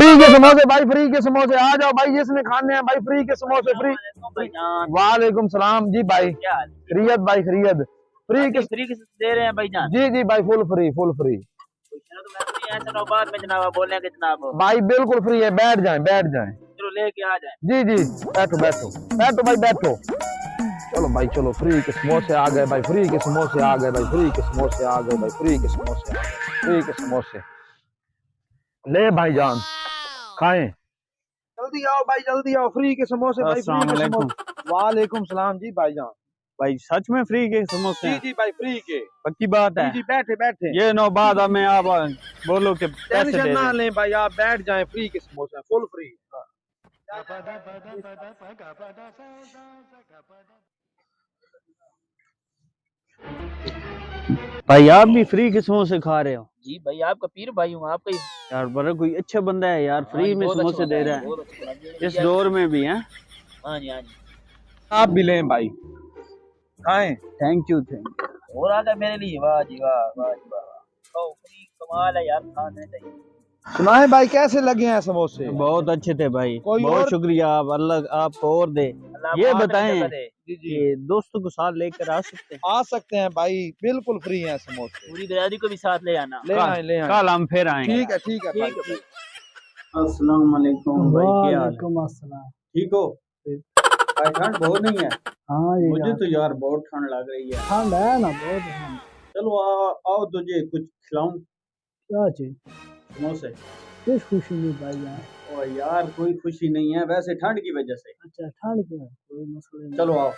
Free के समोसे भाई, फ्री के समोसे आ जाओ भाई, जिसने खाने हैं भाई फ्री के समोसे फ्री। वालेकुम सलाम जी भाई, खैरियत भाई खैरियत। फ्री के दे रहे हैं भाई जान? जी जी भाई, फुल फ्री फुल फ्री बाद में जनाब बोलने के जनाब भाई, बिल्कुल फ्री है, बैठ जाएं बैठ जाएं। चलो लेके आ जाए। जी जी बैठो बैठो बैठो भाई बैठो। चलो भाई चलो, फ्री के समोसे आ गए भाई, फ्री के समोसे आ गए भाई, फ्री के समोसे आ गए भाई, फ्री के समोसे आ गए, फ्री के समोसे ले भाई जान, खाएं। जल्दी आओ भाई जल्दी आओ, फ्री के समोसे भाई, फ्री के समोसे। वालेकुम सलाम जी भाई जान। भाई सच में फ्री के समोसे जी हैं? जी भाई फ्री के, पक्की बात है? जी जी बैठे बैठे। ये नो बाद हमें आप बोलो कि पैसे दे टेंशन ना दें। लें भाई, आप बैठ जाएं, फ्री के समोसे फुल फ्री। भाई आप भी फ्री के समोसे खा रहे हो? जी भाई, आपका पीर भाई हूँ, आपका यार बड़ा कोई अच्छा बंदा है यार, फ्री में समोसे दे रहा है इस दौर में भी है। हाँ जी हाँ जी। आप भी लें भाई, खाएं। Thank you thank you. और आता मेरे लिए, वाह जी वाह वाह जी वाह। फ्री कमाल है यार, खाने चाहिए। सुनाए भाई कैसे लगे हैं समोसे? बहुत अच्छे थे भाई, कोई बहुत और? शुक्रिया, आप अल्लाह आपको और दे। ये बताएं कि दोस्तों को साथ लेकर आ सकते हैं? आ सकते हैं भाई, बिल्कुल फ्री हैं समोसे। पूरी बिरादरी को भी साथ ले आना। ले आए ले आए। कल हम फिर आएंगे। ठीक है ठीक है भाई। अस्सलाम वालेकुम भाई, क्या हाल है? वालेकुम अस्सलाम। ठीक हो भाई? ठंड बहुत नहीं है? हाँ जी मुझे तो यार बहुत ठंड लग रही है। ठंड है ना, बहुत ठंड। चलो आओ तुझे कुछ खिलाऊं। क्या चीज? समोसे। कुछ खुशी नहीं भाई यार। ओ यार कोई खुशी नहीं है, वैसे ठंड की वजह से। अच्छा ठंड क्यों है? कोई मसला नहीं। चलो आओ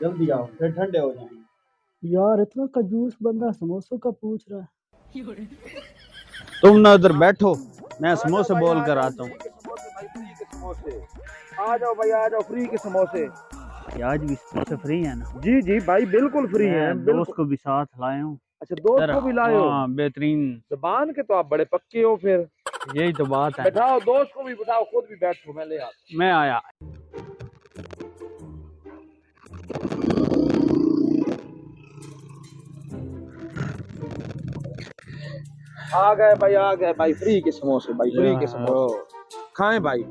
जल्दी आओ, फिर ठंडे हो जाएंगे। यार इतना कंजूस बंदा समोसों का पूछ रहा है। तुम ना उधर बैठो, मैं समोसे बोल कर आता हूँ। आ जाओ भाई आ जाओ, फ्री के समोसे। आज भी समोसे फ्री है ना? जी जी भाई बिल्कुल फ्री हैं। दोस्त को भी साथ लाए हूँ। अच्छा दोस्त को भी लाए हो? हाँ बेहतरीन। जबान के तो आप बड़े पक्के हो फिर। यही तो बात है। बैठाओ दोस्त को भी बिठाओ, खुद भी बैठो, मैं ले आता। मैं आया। आ गए भाई फ्री के समोसे भाई, फ्री के समोसे खाएं भाई।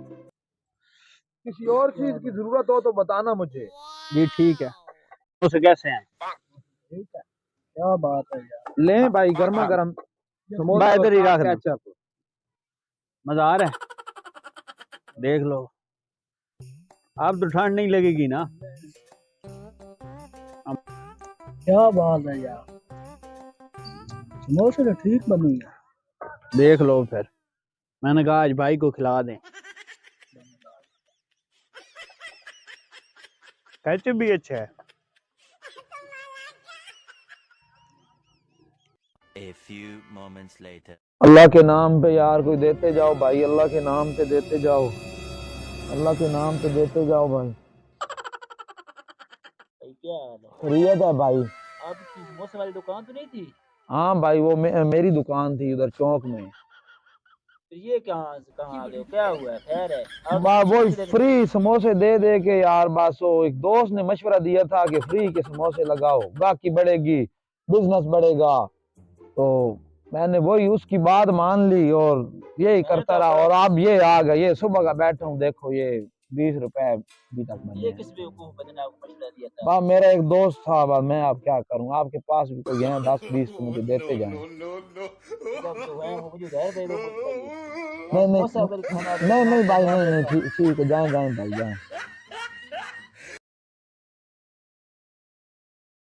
किसी और चीज की जरूरत हो तो बताना मुझे। जी ठीक है। समोसे कैसे हैं? ठीक है, क्या बात है यार। लें भाई गर्मा गर्म समोसे, इधर ही रख दो। केचप। मजा आ रहा है? देख लो, अब तो ठंड नहीं लगेगी ना? क्या बात है यार, समोसे तो ठीक बनी है। देख लो फिर, मैंने कहा आज भाई को खिला दें। केचप भी अच्छा है। A few moments later. अल्लाह के नाम पे यार कोई देते जाओ भाई, अल्लाह के नाम पे देते जाओ, अल्लाह के नाम पे देते जाओ भाई। भाई क्या हाल है? खैरियत है भाई। आपकी समोसे वाली दुकान तो नहीं थी? हाँ भाई वो मेरी दुकान थी उधर चौक में। फिर ये कहाँ आ गए? क्या हुआ है? खैर है? वो फ्री समोसे दे दे के यार, बस वो एक दोस्त ने मशवरा दिया था कि फ्री के समोसे लगाओ, गाहकी बढ़ेगी, बिजनेस बढ़ेगा, तो मैंने वही उसकी बात मान ली और यही करता रहा। और अब ये आ गया, ये सुबह का बैठा हूँ, देखो ये 20 रुपए अभी तक बने। ये किस बेवकूफ बंदे ने आपको मशवरा दिया था? बस मेरा एक दोस्त था, बस मैं अब क्या करूँ, आपके पास भी कोई है 10-20 तो मुझे देते जाएं। नहीं नहीं नहीं नहीं भाई, नहीं ठीक है, जाएं जाएं भाई जाएं।